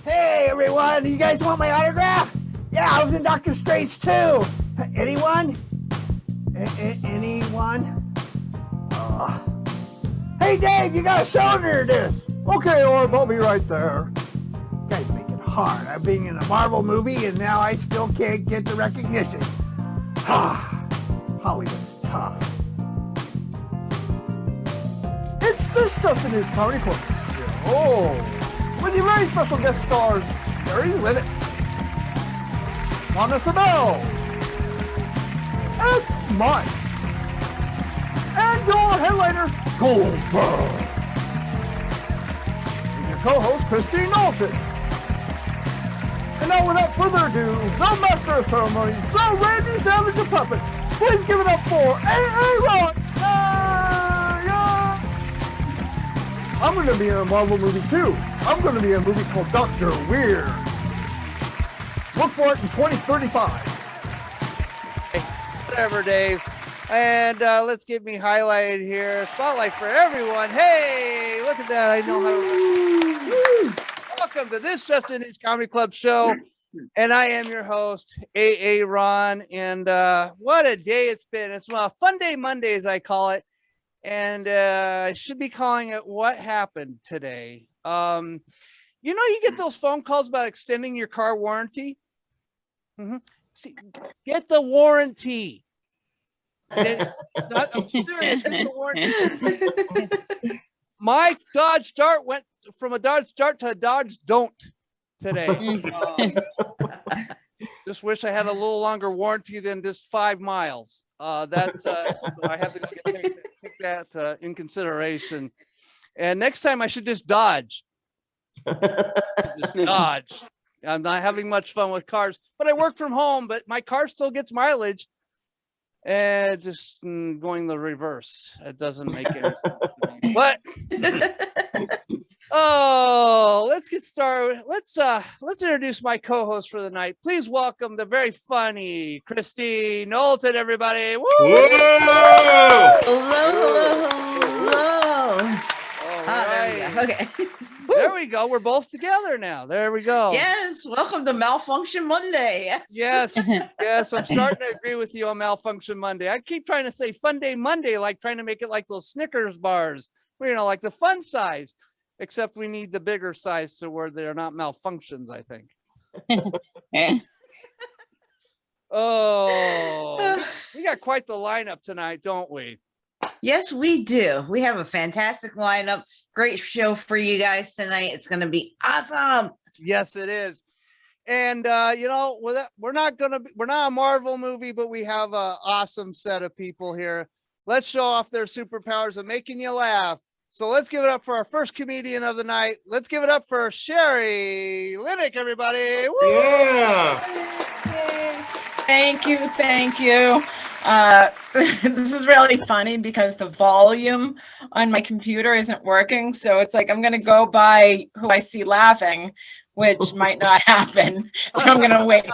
Hey everyone, you guys want my autograph? Yeah, I was in Doctor Strange too. Anyone? Anyone? Hey Dave, you got a shoulder this. Okay, Orb, I'll be right there. You guys make it hard. I'm being in a Marvel movie and now I still can't get the recognition. Hollywood's tough. It's This Just in His Comedy Club show with your very special guest stars, Sheri Linick, Lana Siebel, and Smyth, and your headliner, GOLDBERG, and your co-host, Kristine Knowlton. And now, without further ado, the master of ceremonies, the Randy Savage of puppets, please give it up for AWDly. I'm going to be in a Marvel movie too. I'm going to be in a movie called Dr. Weird. Look for it in 2035. Whatever, Dave. And let's get me highlighted here. Spotlight for everyone. Hey, look at that. I know how to. Welcome to This Just in His Comedy Club show. And I am your host, Ron. And what a day it's been. It's a fun day Monday, as I call it. And I should be calling it What Happened Today. You get those phone calls about extending your car warranty. See, get the warranty. I'm serious. Get the warranty. My Dodge Dart went from a Dodge Dart to a Dodge Don't today. Just wish I had a little longer warranty than just 5 miles. So I have to go take that in consideration. And next time I should just dodge. Dodge. I'm not having much fun with cars, but I work from home, but my car still gets mileage. And just going the reverse. It doesn't make any sense to me. But let's get started. Let's introduce my co-host for the night. Please welcome the very funny Kristine Knowlton, everybody. Woo! Hello. Right. Okay. There we go. We're both together now. There we go. Yes. Welcome to Malfunction Monday. Yes. I'm starting to agree with you on Malfunction Monday. I keep trying to say Fun Day Monday, like trying to make it like those Snickers bars, like the fun size, except we need the bigger size to where they're not malfunctions, I think. We got quite the lineup tonight, don't we? Yes, we do. We have a fantastic lineup. Great show for you guys tonight. It's going to be awesome. Yes, it is. And we're not a Marvel movie, but we have an awesome set of people here. Let's show off their superpowers of making you laugh. So let's give it up for our first comedian of the night. Let's give it up for Sheri Linick, everybody. Woo! Yeah. Thank you. This is really funny because the volume on my computer isn't working. So it's like I'm going to go by who I see laughing, which might not happen. So I'm going to wait.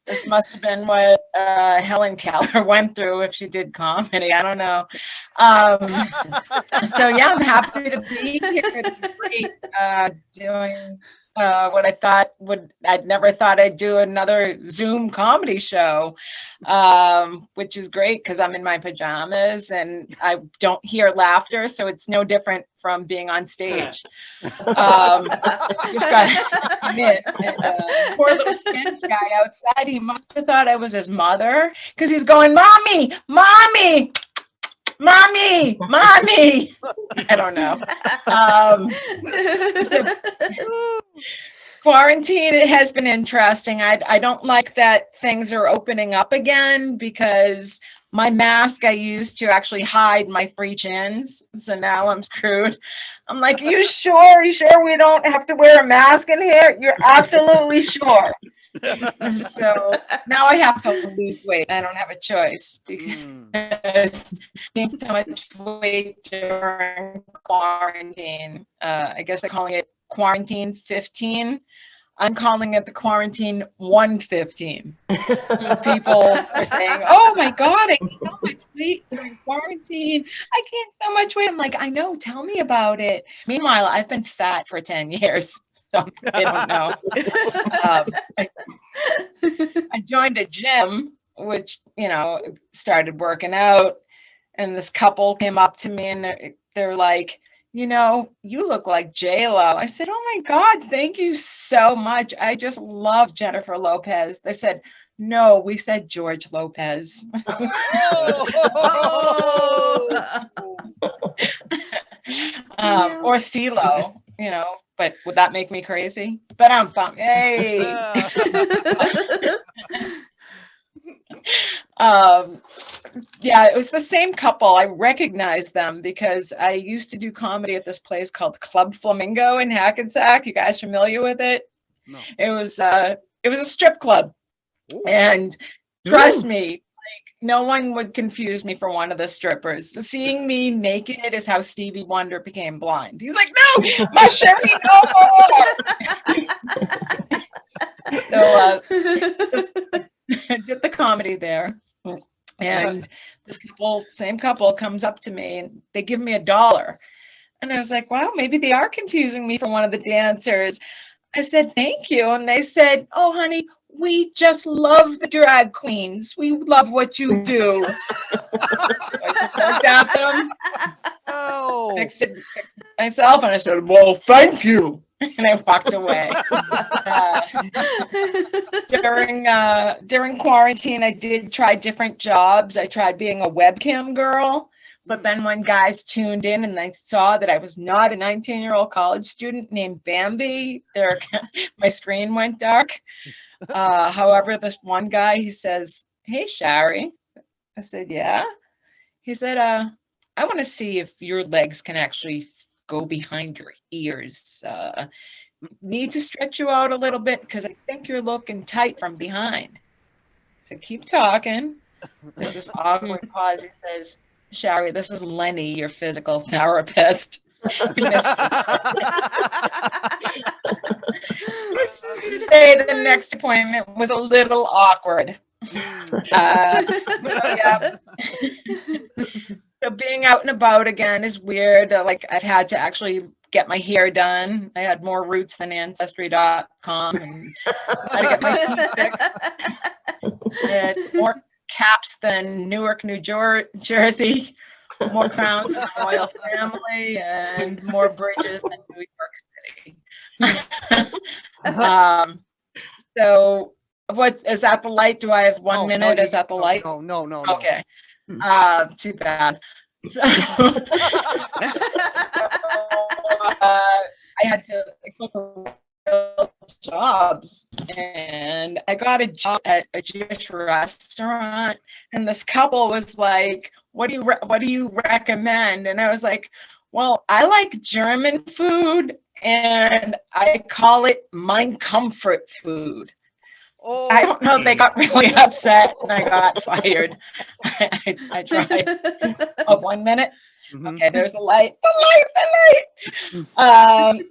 This must have been what Helen Keller went through if she did comedy. I don't know. So yeah, I'm happy to be here. It's great doing what I thought I'd never thought I'd do another Zoom comedy show, which is great because I'm in my pajamas and I don't hear laughter. So it's no different from being on stage. Just gotta admit, poor little Spanish guy outside, he must have thought I was his mother because he's going, Mommy. I don't know. Quarantine, it has been interesting. I don't like that things are opening up again because my mask I used to actually hide my 3 chins. So now I'm screwed. I'm like, you sure we don't have to wear a mask in here? You're absolutely sure. So now I have to lose weight. I don't have a choice because being so much weight during quarantine. I guess they're calling it quarantine 15. I'm calling it the quarantine 115. People are saying, "Oh my God, I gained so much eat during quarantine. I gained so much weight. I'm like, I know, tell me about it. Meanwhile, I've been fat for 10 years. So they don't know. I joined a gym, which, started working out. And this couple came up to me and they're like, you look like J-Lo. I said, oh my God, thank you so much. I just love Jennifer Lopez. They said, no, we said George Lopez. Or CeeLo, but would that make me crazy? But I'm fine. Hey. Yeah, it was the same couple. I recognized them because I used to do comedy at this place called Club Flamingo in Hackensack. You guys familiar with it? No. It was a strip club. Ooh. And trust me, like, no one would confuse me for one of the strippers. Seeing me naked is how Stevie Wonder became blind. He's like, no, my Sheri, no more. So I did the comedy there. And this same couple comes up to me and they give me $1. And I was like, wow, maybe they are confusing me for one of the dancers. I said, thank you. And they said, oh, honey, we just love the drag queens. We love what you do. I just looked at them. Oh. Texted myself and I said, well, thank you. And I walked away. During quarantine, I did try different jobs. I tried being a webcam girl, but then when guys tuned in and they saw that I was not a 19-year-old college student named Bambi, my screen went dark. However, this one guy, he says, hey, Sheri. I said, yeah. He said, I want to see if your legs can actually go behind your ears. Need to stretch you out a little bit because I think you're looking tight from behind. So keep talking. There's this awkward pause. He says, Sheri, this is Lenny, your physical therapist. Say the next appointment was a little awkward. So being out and about again is weird. Like I've had to actually get my hair done. I had more roots than Ancestry.com and I had to get my teeth fixed. I had more caps than Newark, New Jersey, more crowns than the royal family, and more bridges than New York City. So what is that the light? Do I have 1 minute? Is that the light? No. Okay. Too bad. So, I had to look for jobs, and I got a job at a Jewish restaurant, and this couple was like, what do you recommend? And I was like, well, I like German food and I call it mein comfort food. Oh. I don't know. They got really upset and I got fired. I tried. 1 minute. Mm-hmm. Okay, there's the light. The light.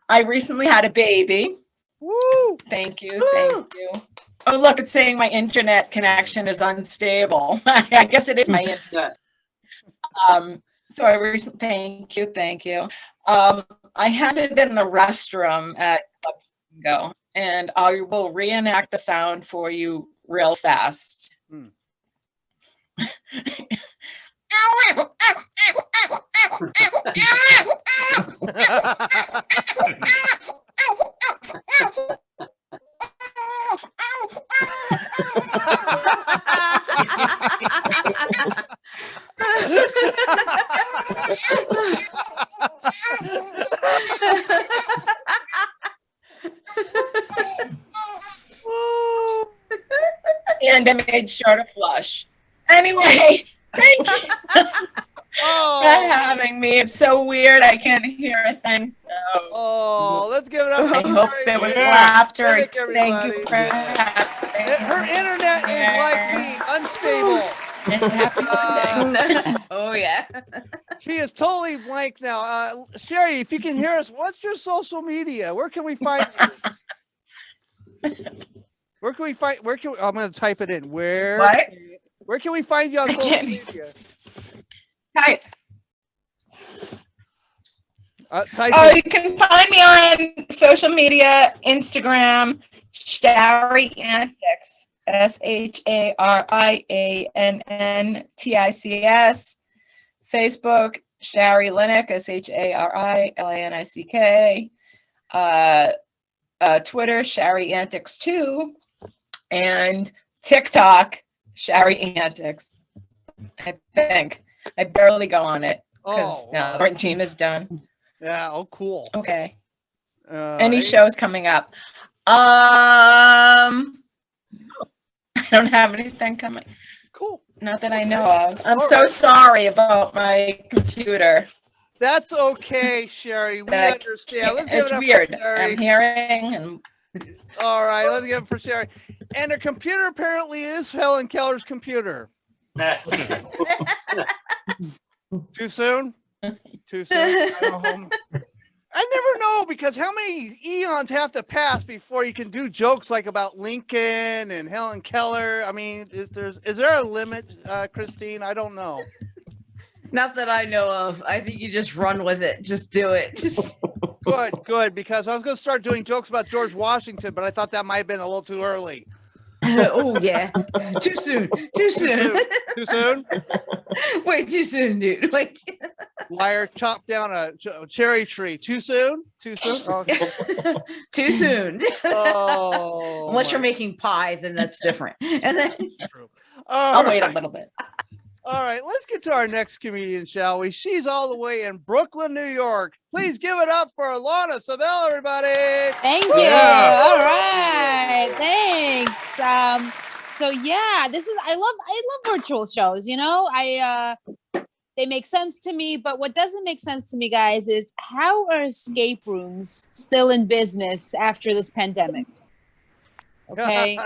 I recently had a baby. Woo! Thank you. Oh, look, it's saying my internet connection is unstable. I guess it is my internet. So I recently, thank you. I had it in the restroom at Go. And I will reenact the sound for you real fast. And I made sure to flush. Anyway, thank you for having me. It's so weird. I can't hear a thing. So. Let's give it up. I hope there was laughter. Thank you for having me. Her internet is like me, unstable. Oh, yeah. She is totally blank now. Sheri, if you can hear us, what's your social media? Where can we find you? I'm going to type it in. Where? What? Where can we find you on I social can't- media? Hi. Type Oh, in- you can find me on social media, Instagram, Sheri Antics, SHARIANNTICS, Facebook, Sheri Linick, SHARILANICK, Twitter, Sheri Antics 2, and TikTok, Sheri Antics. I think I barely go on it because now quarantine is done. yeah. Oh, cool. Okay. Any Any shows coming up? I don't have anything coming. Cool. Not that I know of. I'm All so right. sorry about my computer. That's okay, Sheri. We That understand. Let's give It's it up weird. for Sheri. I'm hearing and All right, let's give it for Sheri. And her computer apparently is Helen Keller's computer. Too soon? Too soon? I never know, because how many eons have to pass before you can do jokes like about Lincoln and Helen Keller? I mean, is there a limit, Kristine? I don't know. Not that I know of. I think you just run with it. Just do it. Just Good, because I was going to start doing jokes about George Washington, but I thought that might have been a little too early. oh yeah. Too soon. Too soon. Too soon? Way too soon, dude. Wait. Liar chopped down a cherry tree. Too soon? Too soon? Oh, Too soon. oh Unless you're my- making pie, then that's different. And then true. I'll wait a little bit. All right, let's get to our next comedian, shall we? She's all the way in Brooklyn, New York. Please give it up for Lana Siebel, everybody. Thank you. Yeah. All right. Thanks. So yeah, I love virtual shows, you know. They make sense to me, but what doesn't make sense to me, guys, is how are escape rooms still in business after this pandemic? Okay?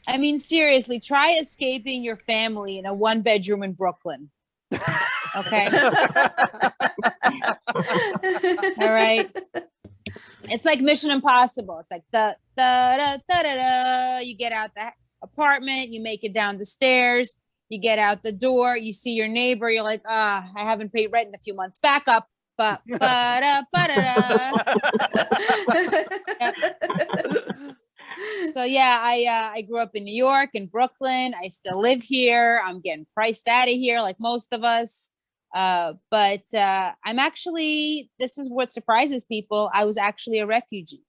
I mean, seriously, try escaping your family in a 1-bedroom in Brooklyn. Okay. All right. It's like Mission Impossible. It's like you get out the apartment, you make it down the stairs, you get out the door, you see your neighbor, you're like, I haven't paid rent in a few months. Back up. Yep. So yeah, I grew up in New York, in Brooklyn. I still live here. I'm getting priced out of here like most of us. But I'm actually, this is what surprises people. I was actually a refugee.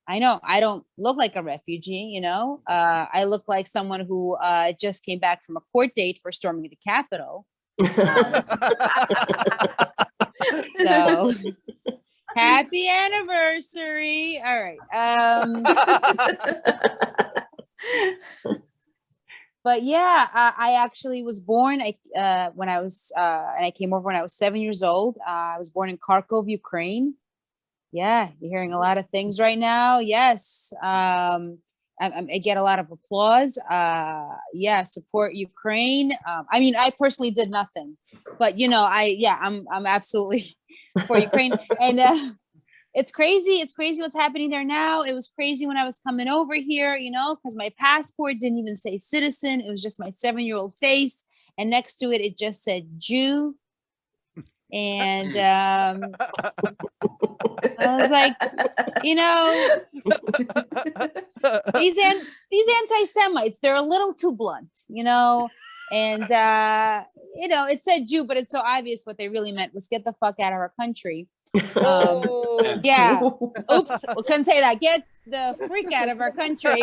I know I don't look like a refugee, you know. I look like someone who just came back from a court date for storming the Capitol. So happy anniversary. All right. But yeah, I actually was born when I was and I came over when I was 7 years old. I was born in Kharkov, Ukraine. Yeah, you're hearing a lot of things right now. Yes. I get a lot of applause. Yeah, support Ukraine. I mean, I personally did nothing, but you know, I'm absolutely for Ukraine. And it's crazy. It's crazy what's happening there now. It was crazy when I was coming over here, you know, because my passport didn't even say citizen. It was just my 7-year-old face, and next to it, it just said Jew. And I was like, you know, these anti-Semites, they're a little too blunt, you know. And you know, it said Jew, but it's so obvious what they really meant was get the fuck out of our country. Yeah. Oops, we couldn't say that. Get the freak out of our country.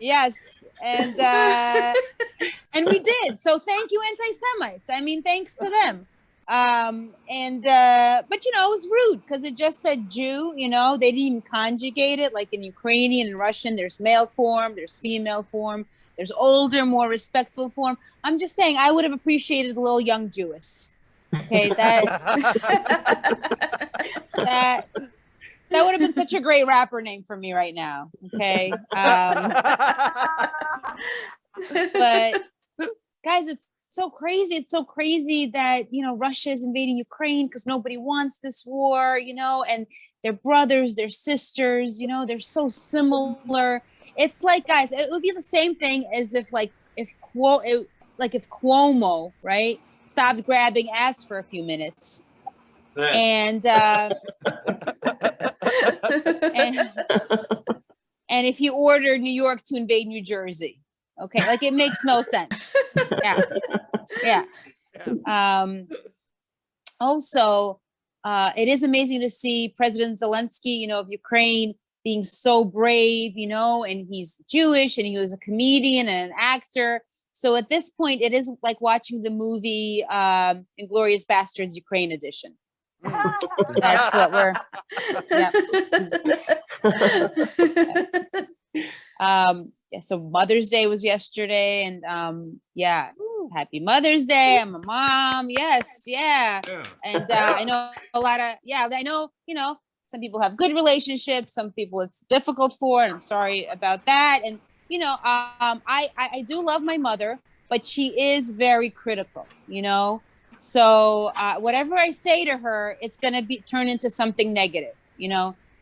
Yes, and we did. So thank you, anti-Semites. I mean, thanks to them. But you know, it was rude because it just said Jew. You know, they didn't even conjugate it like in Ukrainian and Russian. There's male form, there's female form, there's older, more respectful form. I'm just saying, I would have appreciated a little young Jewess. Okay, that would have been such a great rapper name for me right now. Okay. But guys, it's so crazy. It's so crazy that, you know, Russia is invading Ukraine because nobody wants this war, you know, and they're brothers, they're sisters, you know, they're so similar. It's like, guys, it would be the same thing as if Cuomo, right, stopped grabbing ass for a few minutes, and if you ordered New York to invade New Jersey, okay, like it makes no sense. Yeah. Also, it is amazing to see President Zelensky, of Ukraine, being so brave, and he's Jewish and he was a comedian and an actor. So at this point, it is like watching the movie Inglourious Bastards Ukraine edition. That's what we're. Yeah. So Mother's Day was yesterday, and happy Mother's Day. I'm a mom. Yes, yeah. And I know a lot of I know some people have good relationships, some people it's difficult for, and I'm sorry about that. And I do love my mother, but she is very critical, So whatever I say to her, it's gonna be turn into something negative,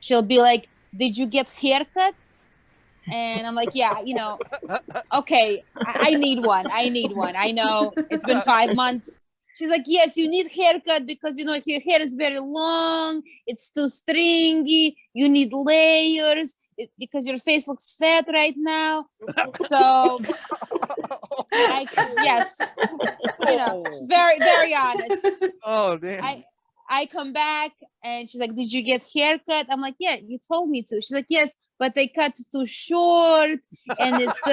She'll be like, "Did you get haircut?" And I'm like, "Yeah, okay, I need one. I know it's been 5 months." She's like, "Yes, you need haircut because, your hair is very long. It's too stringy. You need layers because your face looks fat right now." So, yes, she's very, very honest. Oh, damn. I come back and she's like, "Did you get haircut?" I'm like, "Yeah, you told me to." She's like, "Yes, but they cut too short and it's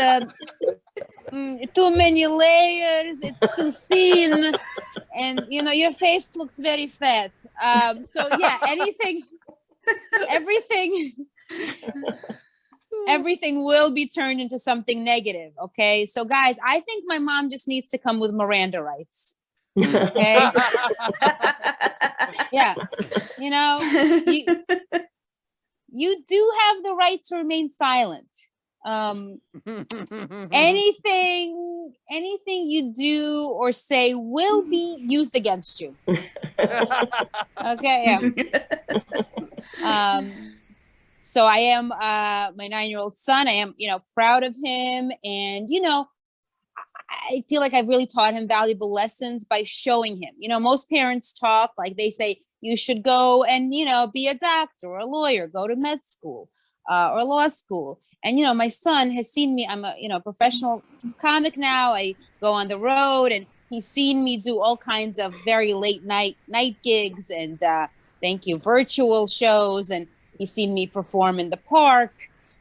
too many layers. It's too thin. And, your face looks very fat." So yeah, everything will be turned into something negative. Okay. So guys, I think my mom just needs to come with Miranda rights. Okay. Yeah. You do have the right to remain silent. Anything you do or say will be used against you. Okay. Yeah. So I am my 9-year-old son. I am, proud of him, and I feel like I've really taught him valuable lessons by showing him. Most parents talk like they say you should go and be a doctor or a lawyer, go to med school or law school. And my son has seen me. I'm a professional comic now. I go on the road, and he's seen me do all kinds of very late night gigs and virtual shows, and he's seen me perform in the park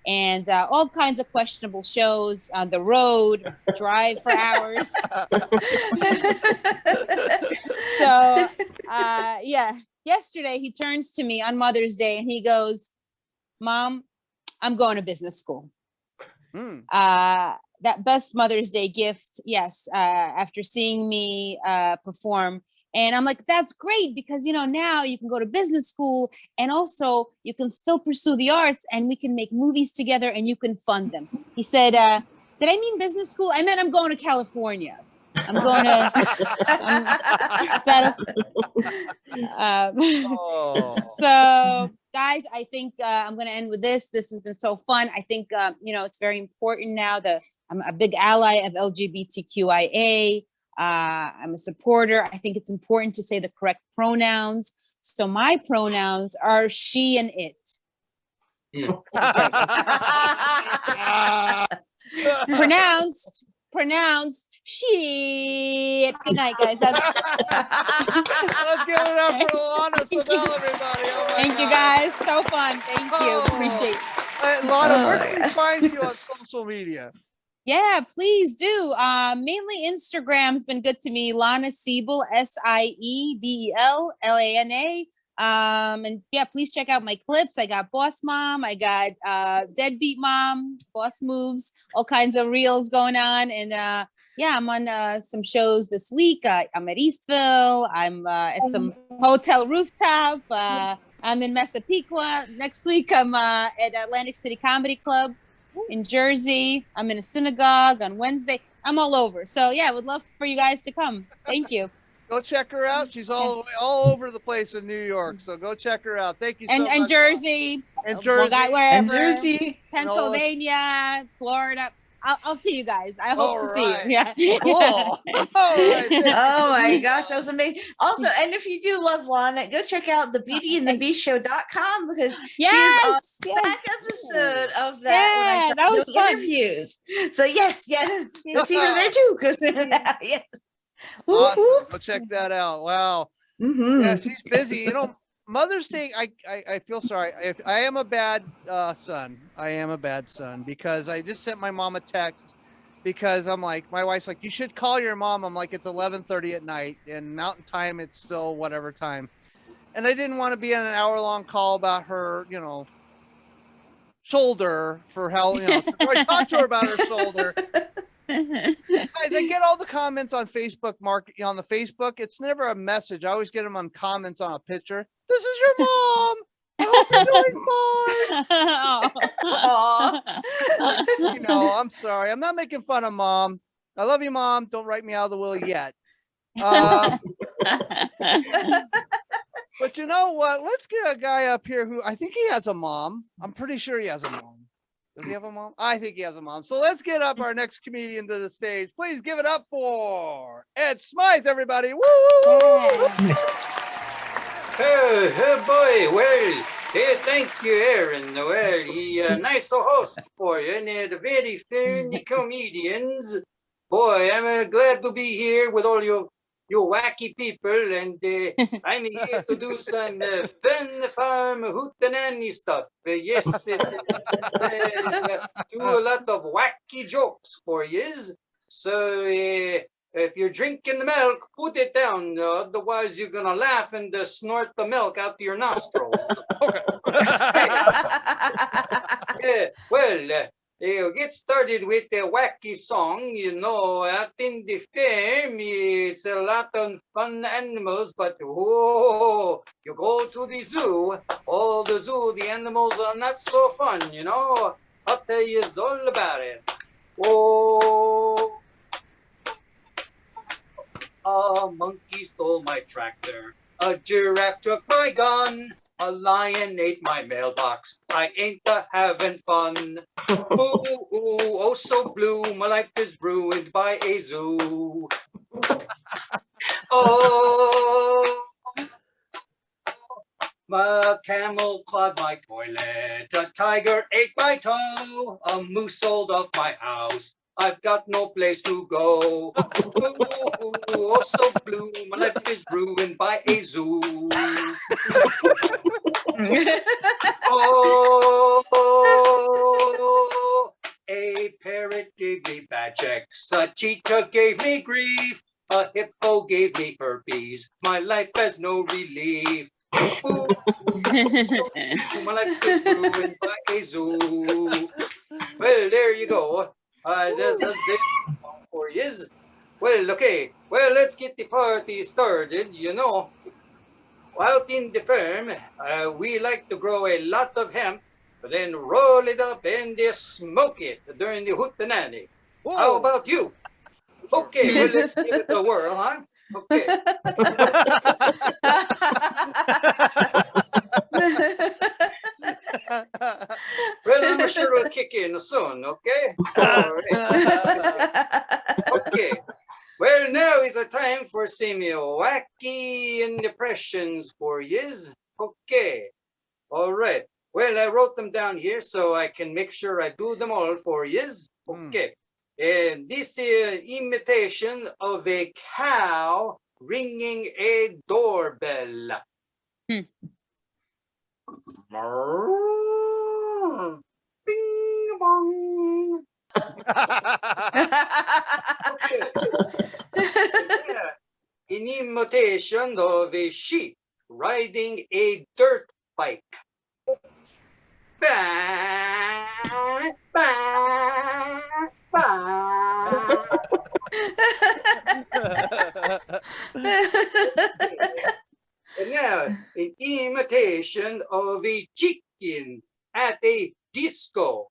and all kinds of questionable shows on the road, drive for hours. So yesterday he turns to me on Mother's Day and he goes, "Mom, I'm going to business school." That best Mother's Day gift. Yes. After seeing me perform. And I'm like, "That's great, because, now you can go to business school and also you can still pursue the arts and we can make movies together and you can fund them." He said, "Did I mean business school? I meant I'm going to California. I'm going to." So guys, I think I'm going to end with this. This has been so fun. I think, it's very important now that I'm a big ally of LGBTQIA. I'm a supporter. I think it's important to say the correct pronouns. So my pronouns are she and it. Pronounced shit. Good night, guys. Let's give it up for Lana Siebel, everybody. Oh Thank you, guys. So fun. Thank you. Appreciate it. Lana, where can we find you on social media? Yeah, please do. Mainly Instagram's been good to me. Lana Siebel, Siebel, Lana. And yeah, please check out my clips. I got Boss Mom, I got Deadbeat Mom, Boss Moves, all kinds of reels going on. And I'm on some shows this week. I'm at Eastville. I'm at some hotel rooftop. I'm in Massapequa. Next week, I'm at Atlantic City Comedy Club in Jersey. I'm in a synagogue on Wednesday. I'm all over. So yeah, I would love for you guys to come. Thank you. Go check her out. She's all over the place in New York. So go check her out. Thank you so much. And Jersey. And Jersey. And Wherever. Jersey. Pennsylvania, Florida. I'll see you guys. I hope to see you. Yeah. Cool. All right. Oh my gosh, that was amazing. Also, and if you do love Lana, go check out the beautyandthebeastshow.com because Yes. she is on the back episode of that when I Yeah, started that was doing fun. interviews. So yes, go see her there too. Go see her there. Yes. Awesome. Go check that out. Wow. Mm-hmm. Yeah, she's busy. You know, Mother's Day, I feel sorry. If I am a bad son, I am a bad son because I just sent my mom a text because I'm like, my wife's like, you should call your mom. I'm like, it's 11:30 at night and Mountain Time, it's still whatever time. And I didn't want to be on an hour-long call about her, you know, shoulder for how, you know, I talked to her about her shoulder. Guys, I get all the comments on Facebook, on the Facebook. It's never a message. I always get them on comments on a picture. This is your mom. I hope you're doing fine. You know, I'm sorry. I'm not making fun of mom. I love you, mom. Don't write me out of the will yet. But you know what? Let's get a guy up here who I think he has a mom. I'm pretty sure he has a mom. Does he have a mom? I think he has a mom. So let's get up our next comedian to the stage. Please give it up for Ed Smyth, everybody. Woo, woo, woo, woo. Oh boy, well, thank you, Aaron. Well, he nice host for you, and the very funny comedians. Boy, I'm glad to be here with all you wacky people, and I'm here to do some fun farm hootenanny stuff. Yes, do a lot of wacky jokes for yous. So if you're drinking the milk, put it down. Otherwise, you're gonna laugh and snort the milk out your nostrils. Well, get started with the wacky song. You know, out in the farm, it's a lot of fun animals, but oh, you go to the zoo, the animals are not so fun, you know. I'll tell you all about it. Oh, a monkey stole my tractor, a giraffe took my gun, a lion ate my mailbox. I ain't having fun. Ooh, ooh, oh so blue, my life is ruined by a zoo. Oh, my camel clawed my toilet, a tiger ate my toe, a moose sold off my house. I've got no place to go. Ooh, ooh, oh so blue, my life is ruined by a zoo. Oh, a parrot gave me bad checks, a cheetah gave me grief, a hippo gave me herpes. My life has no relief. Ooh, so my life is ruined by a zoo. Well, there you go. There's a song for you. Well, okay. Well, let's get the party started. You know, out in the farm, we like to grow a lot of hemp, then roll it up and smoke it during the hootenanny. How about you? Okay, well, let's give it a whirl, huh? Okay. Well, I'm sure it'll kick in soon, okay? All right. Okay. Well, now is a time for some wacky impressions for yous. Okay. All right. Well, I wrote them down here so I can make sure I do them all for yous. Okay. And this is imitation of a cow ringing a doorbell. Bing bong. Okay. Yeah. An imitation of a sheep riding a dirt bike. Bah, bah, bah. And now, an imitation of a chicken at a disco.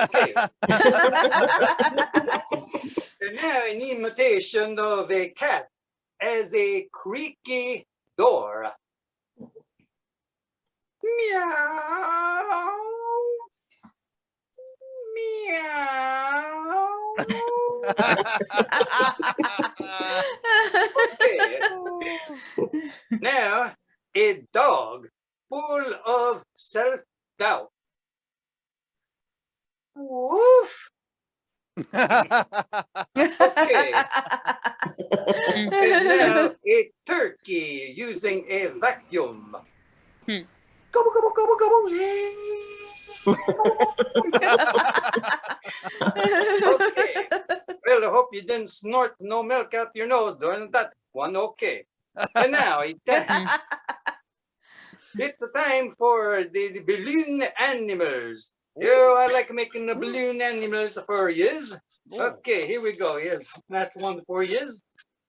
Okay. And now an imitation of a cat as a creaky door. Meow. Meow. Okay. Now, a dog full of self-doubt. Woof. Okay. And now, a turkey using a vacuum. Gobble, gobble, gobble, gobble. Okay. Well, I hope you didn't snort no milk out your nose during that one. Okay. And now, it's the time for the balloon animals. Oh, I like making the balloon animals for yous. Okay, here we go. Here's last one for yous.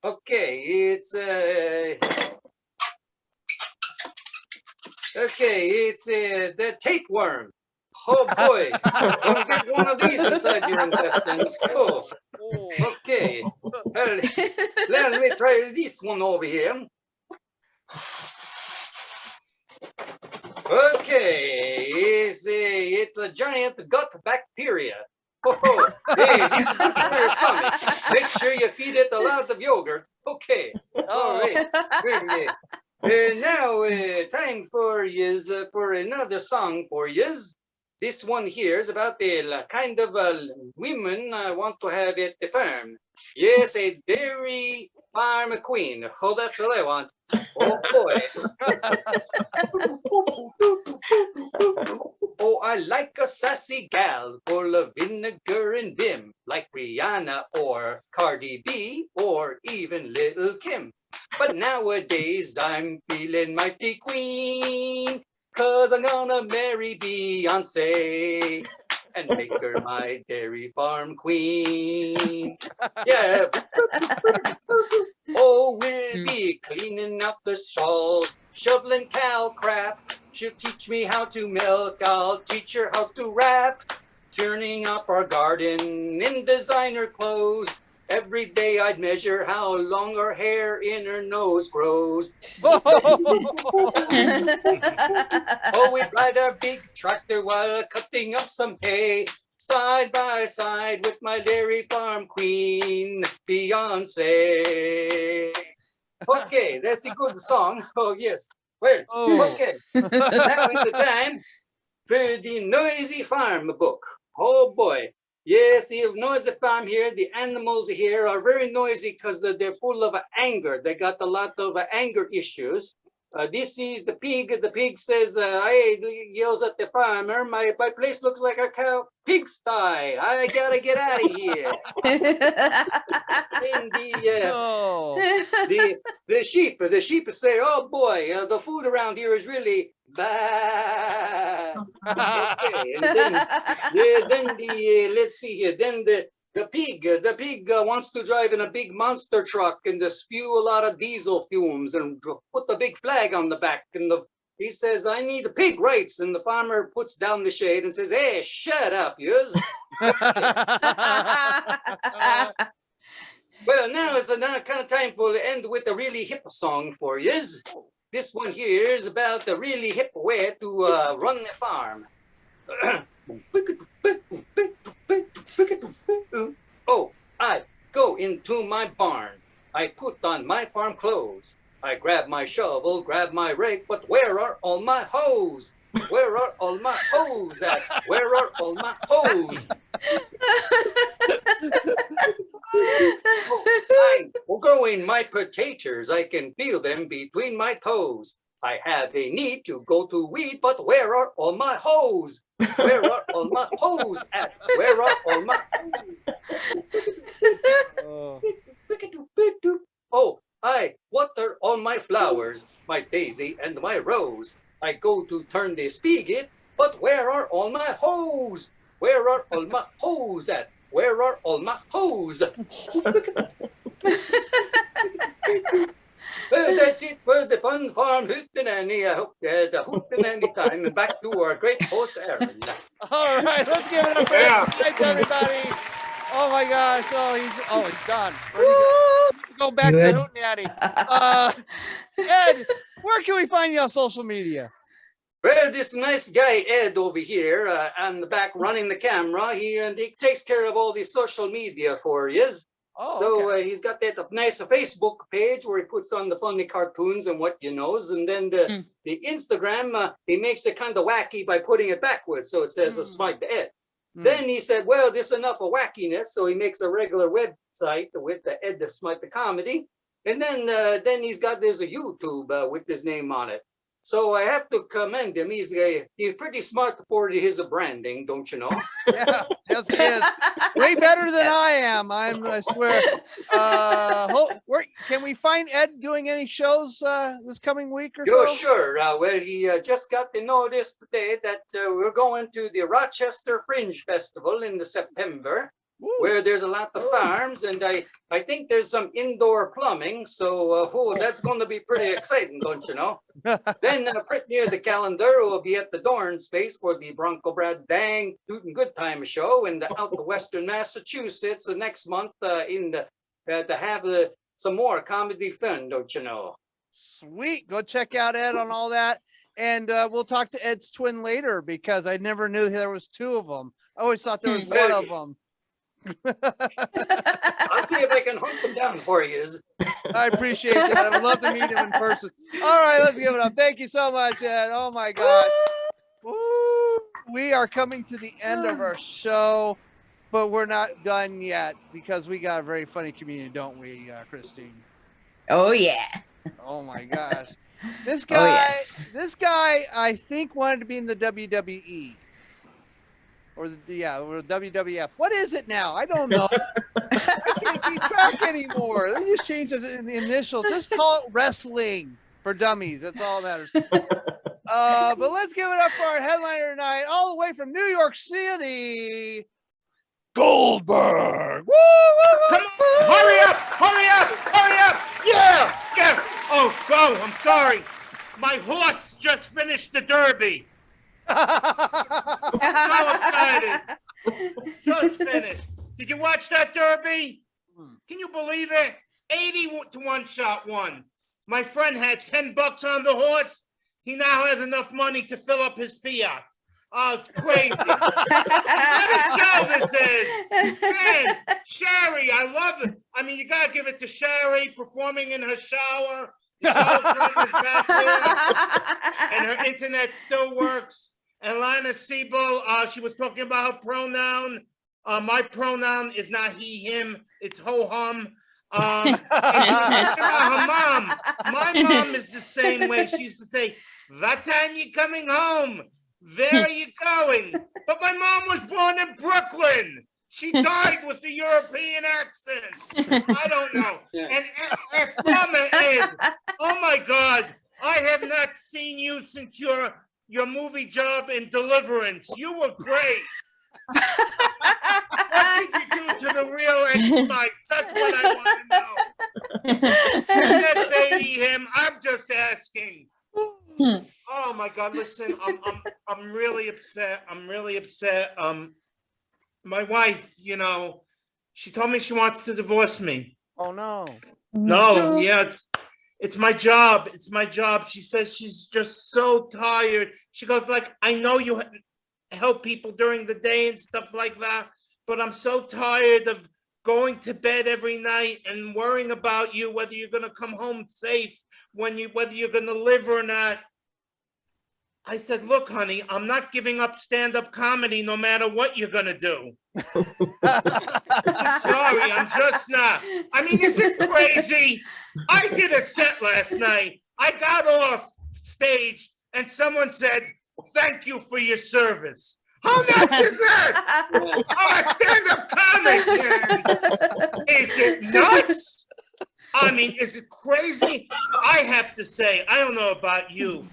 Okay, it's the tapeworm. Oh boy, don't get one of these inside your intestines. Oh, okay. Well, let me try this one over here. Okay, it's a giant gut bacteria. Oh, hey, this is good for your stomach. Make sure you feed it a lot of yogurt. Okay, all right. Good. Now, time for yous for another song for yous. This one here is about the kind of women I want to have at the farm. Yes, a dairy farm queen. Oh, that's what I want. Oh boy. Oh, I like a sassy gal full of vinegar and vim, like Rihanna or Cardi B or even Little Kim. But nowadays I'm feeling mighty queen, 'cause I'm gonna marry Beyonce and make her my dairy farm queen. Yeah. Oh, we'll be cleaning up the stalls, shoveling cow crap. She'll teach me how to milk, I'll teach her how to rap. Turning up our garden in designer clothes. Every day I'd measure how long her hair in her nose grows. Oh, we'd ride our big tractor while cutting up some hay, side by side with my dairy farm queen, Beyonce. Okay, that's a good song. Oh, yes. Well, okay. Now is the time for the Noisy Farm book. Oh, boy. Yes, the Noisy Farm here, the animals here are very noisy because they're full of anger. They got a lot of anger issues. This is the pig. The pig says, hey, yells at the farmer, my place looks like a cow pigsty. I gotta get out of here. And the sheep say, oh boy, the food around here is really bad. Okay, and then let's see here. Then the pig wants to drive in a big monster truck and to spew a lot of diesel fumes and put the big flag on the back. And he says, I need the pig rights. And the farmer puts down the shade and says, hey, shut up, yous. Well, now is now kind of time for the end with a really hip song for yous. This one here is about the really hip way to run the farm. Oh, I go into my barn. I put on my farm clothes. I grab my shovel, grab my rake, but where are all my hoes? Where are all my hoes at? Where are all my hoes? I'm growing my potatoes. I can feel them between my toes. I have a need to go to weed, but where are all my hoes? Where are all my hoes at? Where are all my hoes? Oh, I water all my flowers, my daisy and my rose. I go to turn the spigot, but where are all my hoes? Where are all my hoes at? Where are all my hoes? Well, that's it for the Fun Farm Hootenanny. I hope you had a Hootenanny time. And back to our great host, Aaron. All right, let's give it up for Yeah. Thanks, everybody. Oh my gosh. He's done. Where'd he go back Good. to Hootenanny. Ed, where can we find you on social media? Well, this nice guy, Ed, over here on the back running the camera, he takes care of all the social media for you. Oh, So okay. he's got that nice Facebook page where he puts on the funny cartoons and what you knows. And then the Instagram, he makes it kind of wacky by putting it backwards. So it says Smyth Ed. Then he said, well, this is enough of wackiness. So he makes a regular website with the Ed the Smyth the Comedy. And then he's got this YouTube with his name on it. So I have to commend him. He's pretty smart for his branding, don't you know? Yeah, yes, he is. Way better than I am. I swear. Can we find Ed doing any shows this coming week or so? Sure. Well, he just got the notice today that we're going to the Rochester Fringe Festival in the September, where there's a lot of farms, and I think there's some indoor plumbing. So that's going to be pretty exciting, don't you know? Then pretty near the calendar, we'll be at the Dorn Space for the Bronco Brad Dang Tootin' Good Time show in out to Western Massachusetts next month to have some more comedy fun, don't you know? Sweet. Go check out Ed on all that. And we'll talk to Ed's twin later because I never knew there was two of them. I always thought there was one of them. I'll see if I can hunt them down for you. I appreciate that. I would love to meet him in person. All right, let's give it up. Thank you so much, Ed. Oh my gosh. Woo. We are coming to the end of our show, but we're not done yet because we got a very funny comedian, don't we, Kristine? Oh yeah. Oh my gosh. This guy, yes. this guy, I think wanted to be in the WWE. Or WWF. What is it now? I don't know. I can't keep track anymore. They just changed the initials. Just call it wrestling for dummies. That's all that matters. But let's give it up for our headliner tonight, all the way from New York City, Goldberg. Woo, woo, woo. Come on, hurry up, hurry up, hurry up. Yeah. Oh, I'm sorry. My horse just finished the Derby. So excited. Just finished. Did you watch that Derby? Can you believe it? 80 to 1 shot won. My friend had $10 on the horse. He now has enough money to fill up his Fiat. Oh, it's crazy. What a show this is. Man, Sheri, I love it. I mean, you got to give it to Sheri performing in her shower. The shower is back there, and her internet still works. And Lana Siebel, she was talking about her pronoun. My pronoun is not he, him. It's ho-hum. And she was talking about her mom. My mom is the same way. She used to say, "What time you coming home? Where are you going?" But my mom was born in Brooklyn. She died with the European accent. I don't know. And from Ed, oh my God, I have not seen you since your movie job in Deliverance. You were great. What did you do to the real ex-Mike? That's what I want to know. That baby him. I'm just asking. Oh my God! Listen, I'm really upset. I'm really upset. My wife, she told me she wants to divorce me. Oh no. No, yeah, it's my job. It's my job. She says she's just so tired. She goes like, I know you help people during the day and stuff like that, but I'm so tired of going to bed every night and worrying about you, whether you're going to come home safe, whether you're going to live or not. I said, look, honey, I'm not giving up stand-up comedy no matter what you're going to do. I'm sorry, I'm just not. I mean, is it crazy? I did a set last night. I got off stage and someone said, thank you for your service. How nuts is that? I'm a stand-up comic. Is it nuts? I mean, is it crazy? I have to say, I don't know about you,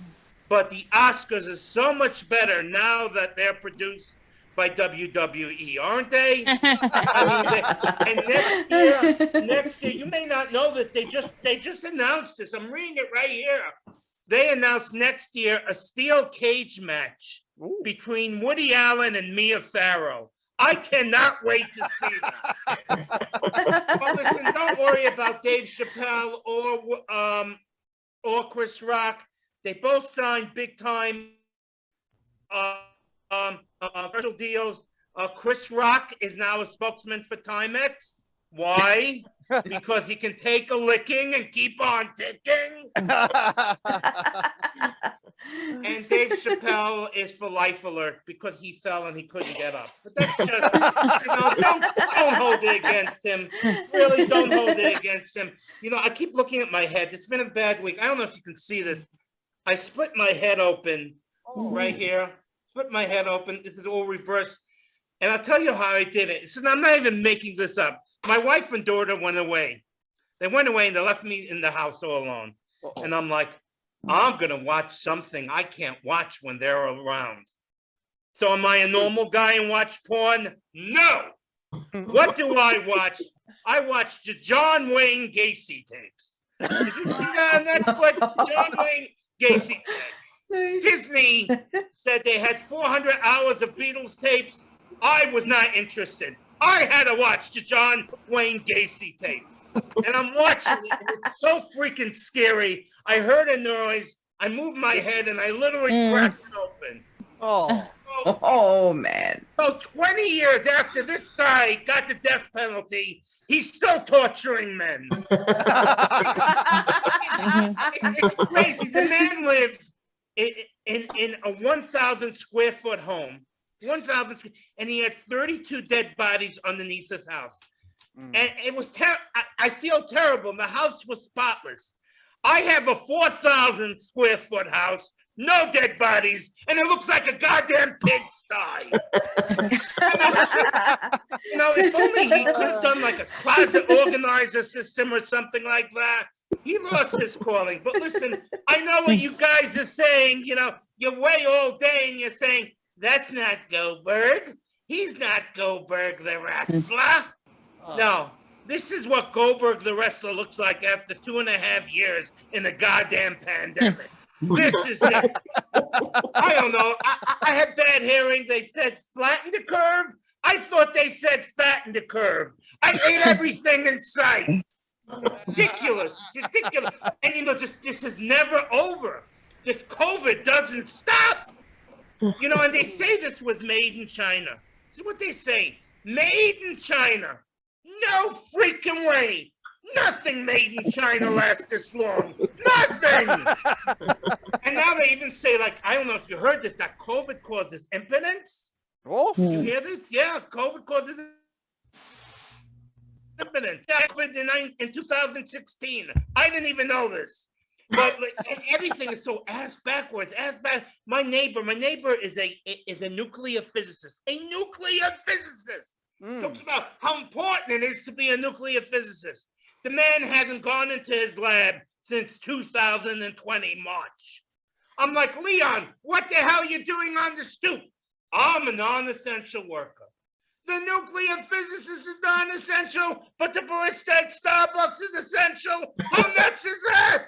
but the Oscars is so much better now that they're produced by WWE, aren't they? I mean, and next year, you may not know this. They just announced this. I'm reading it right here. They announced next year a steel cage match between Woody Allen and Mia Farrow. I cannot wait to see that. Well, listen, don't worry about Dave Chappelle or Chris Rock. They both signed big time commercial deals. Chris Rock is now a spokesman for Timex. Why? Because he can take a licking and keep on ticking. And Dave Chappelle is for Life Alert because he fell and he couldn't get up. But that's just, don't hold it against him. Really, don't hold it against him. I keep looking at my head. It's been a bad week. I don't know if you can see this. I split my head open right here. Split my head open. This is all reversed. And I'll tell you how I did it. I'm not even making this up. My wife and daughter went away. They went away and they left me in the house all alone. And I'm like, I'm going to watch something I can't watch when they're around. So am I a normal guy and watch porn? No. What do I watch? I watch the John Wayne Gacy tapes. Did you see that on Netflix? John Wayne Gacy tapes. Nice. Disney said they had 400 hours of Beatles tapes. I was not interested. I had to watch the John Wayne Gacy tapes. And I'm watching it. It's so freaking scary. I heard a noise. I moved my head and I literally cracked it open. Oh, man. So 20 years after this guy got the death penalty, he's still torturing men. It's crazy. The man lived in a 1,000 square foot home. 1,000, and he had 32 dead bodies underneath his house. And it was I feel terrible. The house was spotless. I have a 4,000 square foot house, no dead bodies, and it looks like a goddamn pigsty. If only he could have done like a closet organizer system or something like that. He lost his calling. But listen, I know what you guys are saying. You're way all day and you're saying, that's not Goldberg. He's not Goldberg the wrestler. No, this is what Goldberg the wrestler looks like after 2.5 years in the goddamn pandemic. This is it. I don't know. I had bad hearing. They said flatten the curve. I thought they said fatten the curve. I ate everything in sight. Ridiculous. It's ridiculous. And this is never over. This COVID doesn't stop. And they say this was made in China. This is what they say. Made in China. No freaking way. Nothing made in China lasts this long. Nothing. And now they even say, I don't know if you heard this, that COVID causes impotence. Oh, you hear this? Yeah, COVID causes impotence. COVID in 2016. I didn't even know this. But everything is so ass backwards. My neighbor is a nuclear physicist. A nuclear physicist. Talks about how important it is to be a nuclear physicist. The man hasn't gone into his lab since 2020 March. I'm like, Leon, what the hell are you doing on the stoop? I'm a non-essential worker. The nuclear physicist is non-essential, but the barista at Starbucks is essential. How nuts is that?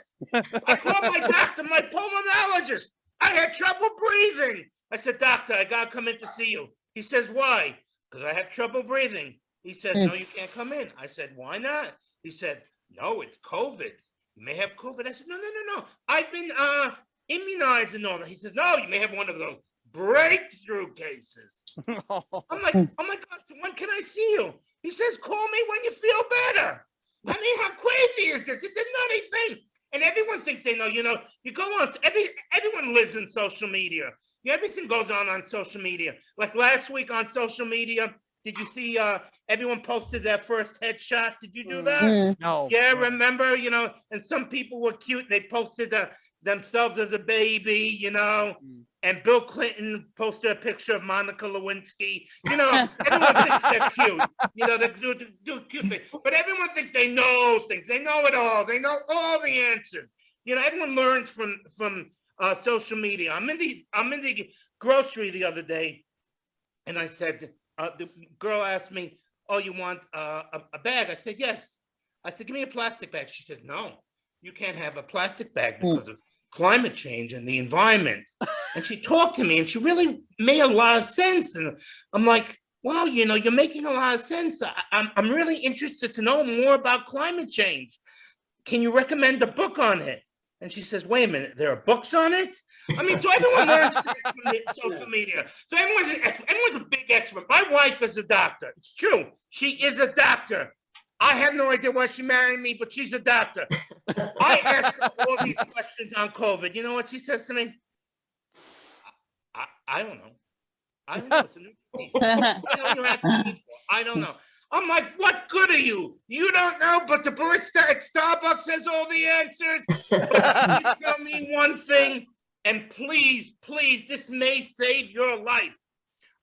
I called my doctor, my pulmonologist. I had trouble breathing. I said, doctor, I got to come in to see you. He says, why? Because I have trouble breathing. He said, no, you can't come in. I said, why not? He said, no, it's COVID. You may have COVID. I said, no. I've been immunized and all that. He says, no, you may have one of those breakthrough cases. I'm like, oh my gosh, when can I see you? He says, call me when you feel better. I mean, how crazy is this? It's a nutty thing. And everyone thinks they know, you go on, everyone lives in social media. Everything goes on social media. Like last week on social media, did you see everyone posted their first headshot? Did you do that? No. Yeah, remember, and some people were cute. They posted themselves as a baby, and Bill Clinton posted a picture of Monica Lewinsky. Everyone thinks they're cute. They do cute things. But everyone thinks they know things. They know it all. They know all the answers. Everyone learns from social media. I'm in the grocery the other day, And I said, the girl asked me, "Oh, you want a bag?" I said, "Yes." I said, "Give me a plastic bag." She said, "No, you can't have a plastic bag because of climate change and the environment." And she talked to me, and she really made a lot of sense. And I'm like, "Wow, you're making a lot of sense. I'm really interested to know more about climate change. Can you recommend a book on it?" And she says, "Wait a minute, there are books on it?" I mean, so everyone learns things from the social media. So everyone's a big expert. My wife is a doctor. It's true. She is a doctor. I have no idea why she married me, but she's a doctor. I asked her all these questions on COVID. You know what she says to me? I don't know. I don't know. It's a new disease. What the hell you're asking me for? I don't know. I'm like, what good are you? You don't know, but the barista at Starbucks has all the answers. But you tell me one thing, and please, this may save your life.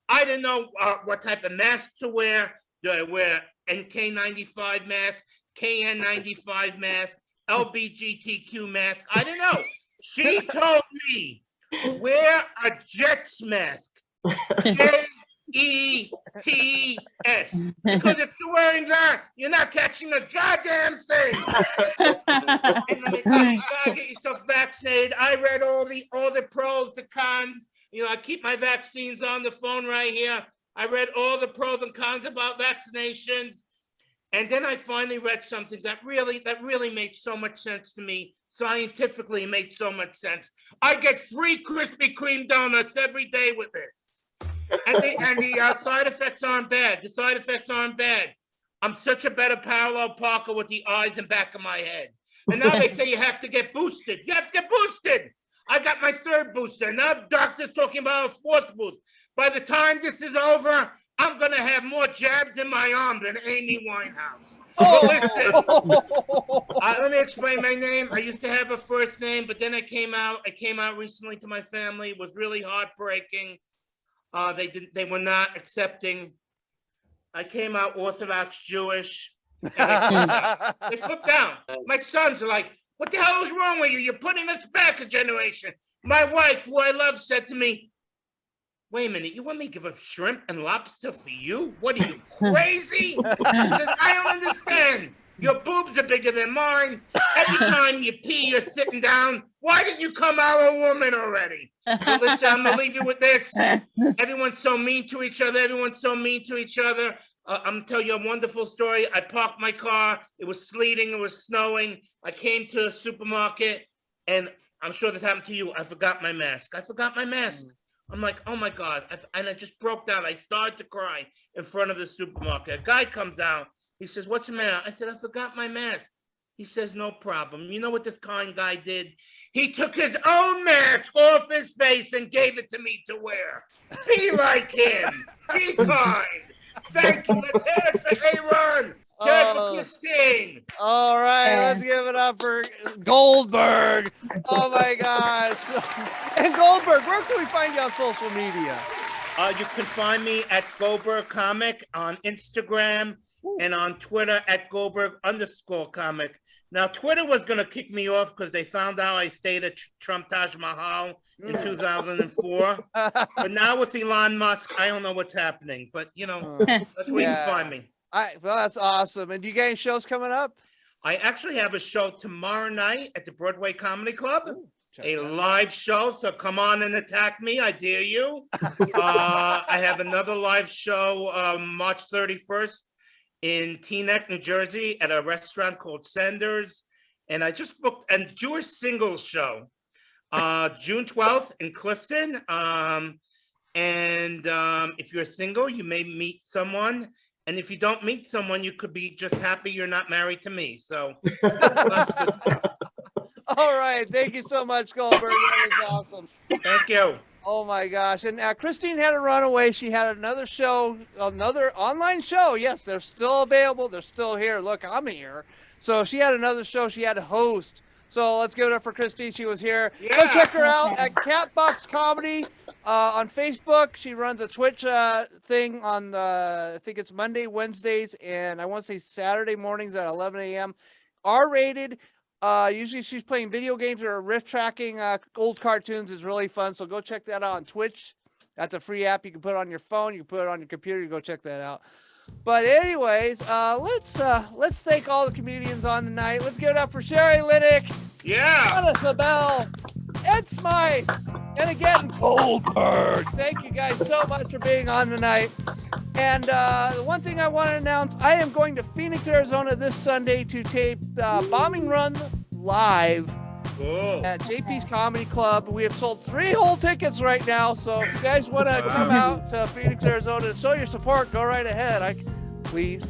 I didn't know what type of mask to wear. Do I wear NK95 mask, KN95 mask, LBGTQ mask? I didn't know. She told me, wear a Jets mask. J-E-T-S. Because if you're wearing that, you're not catching a goddamn thing. And let me tell you, you gotta get yourself vaccinated. I read all the pros, the cons. I keep my vaccines on the phone right here. I read all the pros and cons about vaccinations. And then I finally read something that really made so much sense to me. Scientifically made so much sense. I get free Krispy Kreme donuts every day with this. And the side effects aren't bad. The side effects aren't bad. I'm such a better parallel parker with the eyes and back of my head. And now they say you have to get boosted. You have to get boosted. I got my 3rd booster. Now doctors talking about a 4th boost. By the time this is over, I'm going to have more jabs in my arm than Amy Winehouse. But listen, let me explain my name. I used to have a first name, but then I came out recently to my family. It was really heartbreaking. They were not accepting. I came out Orthodox Jewish. And they flipped out. My sons are like, "What the hell is wrong with you? You're putting us back a generation." My wife, who I love, said to me, "Wait a minute, you want me to give up shrimp and lobster for you? What are you, crazy?" I said, "I don't understand. Your boobs are bigger than mine. Every time you pee, you're sitting down. Why didn't you come out a woman already?" But listen, I'm going to leave you with this. Everyone's so mean to each other. I'm going to tell you a wonderful story. I parked my car. It was sleeting. It was snowing. I came to a supermarket, and I'm sure this happened to you. I forgot my mask. I'm like, oh, my God. And I just broke down. I started to cry in front of the supermarket. A guy comes out. He says, "What's the matter?" I said, "I forgot my mask." He says, "No problem." You know what this kind guy did? He took his own mask off his face and gave it to me to wear. Be like him. Be kind. Thank you. Let's hear it for Aaron. Hear it for Kristine. All right, let's give it up for Goldberg. Oh my gosh. And Goldberg, where can we find you on social media? You can find me at Goldberg Comic on Instagram and on Twitter at Goldberg_comic. Now, Twitter was going to kick me off because they found out I stayed at Trump Taj Mahal in 2004. But now with Elon Musk, I don't know what's happening. But, that's where you can find me. Well, that's awesome. And do you got any shows coming up? I actually have a show tomorrow night at the Broadway Comedy Club. A live show, so come on and attack me. I dare you. I have another live show March 31st in Teaneck, New Jersey at a restaurant called Sanders. And I just booked a Jewish singles show June 12th in Clifton. If you're single, you may meet someone. And if you don't meet someone, you could be just happy you're not married to me. So that's good stuff. All right. Thank you so much, Goldberg. That was awesome. Thank you. Oh, my gosh. And Kristine had to run away. She had another show, another online show. Yes, they're still available. They're still here. Look, I'm here. So she had another show she had to host. So let's give it up for Kristine. She was here. Yeah. Go check her out at Catbox Comedy on Facebook. She runs a Twitch thing on, I think it's Monday, Wednesdays, and I want to say Saturday mornings at 11 a.m. R-rated. Usually she's playing video games or riff tracking old cartoons. Is really fun. So go check that out on Twitch. That's a free app you can put on your phone. You can put it on your computer. You go check that out. But anyways, let's thank all the comedians on the night. Let's give it up for Sheri Linick, Yeah. Lana Siebel, and Smyth, and again Goldberg. Thank you guys so much for being on tonight. And the one thing I want to announce, I am going to Phoenix, Arizona this Sunday to tape Bombing Run live Cool. at JP's Comedy Club. We have sold 3 whole tickets right now, so if you guys want to come out to Phoenix, Arizona and show your support, go right ahead. Please.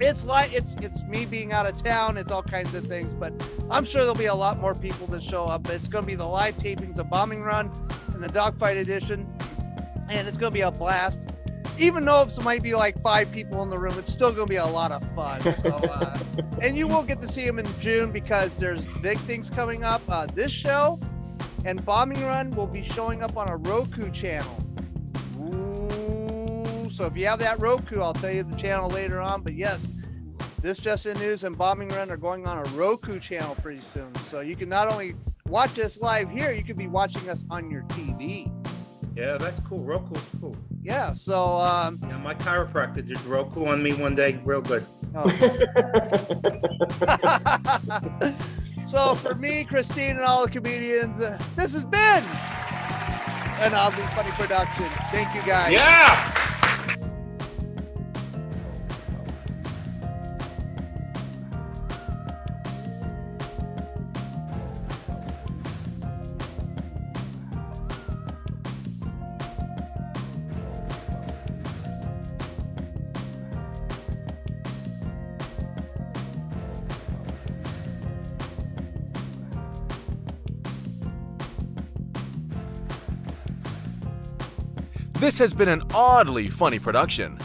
It's me being out of town. It's all kinds of things, but I'm sure there'll be a lot more people that show up. It's going to be the live tapings of Bombing Run and the Dogfight Edition, and it's going to be a blast. Even though it might be like 5 people in the room, it's still going to be a lot of fun. So, and you will get to see them in June because there's big things coming up. This show and Bombing Run will be showing up on a Roku channel. Ooh, so if you have that Roku, I'll tell you the channel later on. But yes, This Just In News and Bombing Run are going on a Roku channel pretty soon. So you can not only watch us live here, you could be watching us on your TV. Yeah, that's cool. Roku's cool. Yeah, so Yeah, my chiropractor did Roku on me one day, real good. oh. So for me, Kristine, and all the comedians, this has been an Oddly Funny production. Thank you guys. Yeah. This has been an Oddly Funny production.